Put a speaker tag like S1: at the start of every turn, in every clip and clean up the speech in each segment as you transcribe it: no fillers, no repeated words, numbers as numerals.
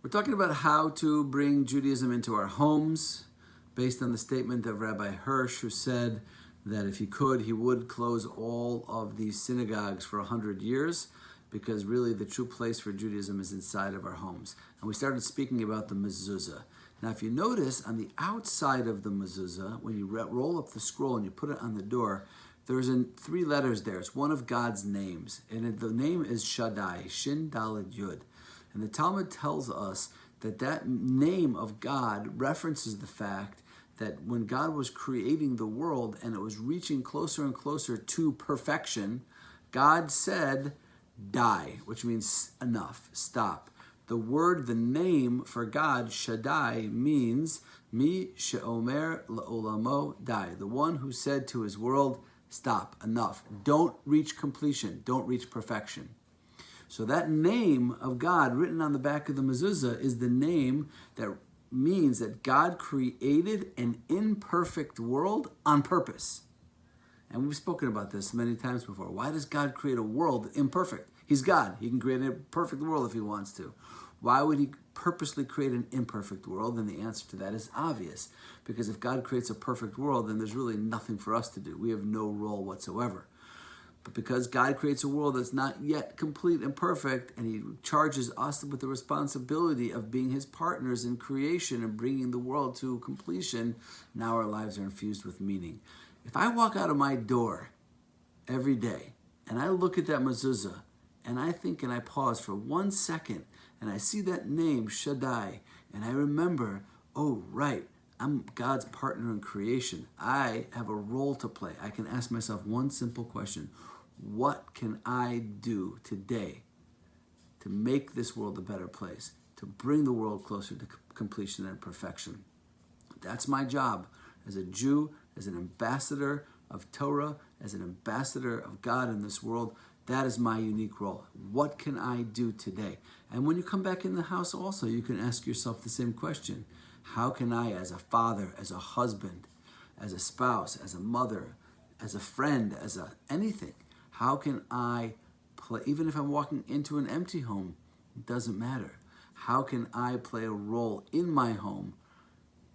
S1: We're talking about how to bring Judaism into our homes based on the statement of Rabbi Hirsch, who said that if he could, he would close all of these synagogues for 100 years because really the true place for Judaism is inside of our homes. And we started speaking about the mezuzah. Now, if you notice on the outside of the mezuzah, when you roll up the scroll and you put it on the door, there's 3 letters there. It's one of God's names. And the name is Shaddai, Shin Daled Yud. And the Talmud tells us that that name of God references the fact that when God was creating the world and it was reaching closer and closer to perfection, God said, die, which means enough, stop. The name for God, Shaddai, means Mi she'omer la'olamo dai, the one who said to his world, stop, enough. Don't reach completion, don't reach perfection. So that name of God written on the back of the mezuzah is the name that means that God created an imperfect world on purpose. And we've spoken about this many times before. Why does God create a world imperfect? He's God. He can create a perfect world if he wants to. Why would he purposely create an imperfect world? And the answer to that is obvious. Because if God creates a perfect world, then there's really nothing for us to do. We have no role whatsoever. But because God creates a world that's not yet complete and perfect, and he charges us with the responsibility of being his partners in creation and bringing the world to completion, now our lives are infused with meaning. If I walk out of my door every day and I look at that mezuzah and I think and I pause for 1 second and I see that name, Shaddai, and I remember, oh, right, I'm God's partner in creation. I have a role to play. I can ask myself one simple question. What can I do today to make this world a better place, to bring the world closer to completion and perfection? That's my job as a Jew, as an ambassador of Torah, as an ambassador of God in this world. That is my unique role. What can I do today? And when you come back in the house also, you can ask yourself the same question. How can I, as a father, as a husband, as a spouse, as a mother, as a friend, anything, how can I play, even if I'm walking into an empty home, it doesn't matter. How can I play a role in my home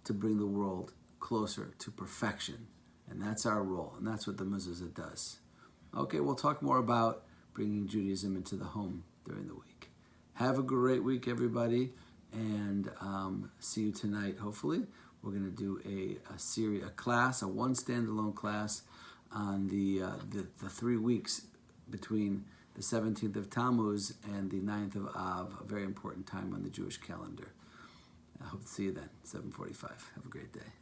S1: to bring the world closer to perfection? And that's our role, and that's what the mezuzah does. Okay, we'll talk more about bringing Judaism into the home during the week. Have a great week, everybody, and see you tonight, hopefully. We're going to do a class, a one standalone class on the 3 weeks between the 17th of Tammuz and the 9th of Av, a very important time on the Jewish calendar. I hope to see you then, 7:45. Have a great day.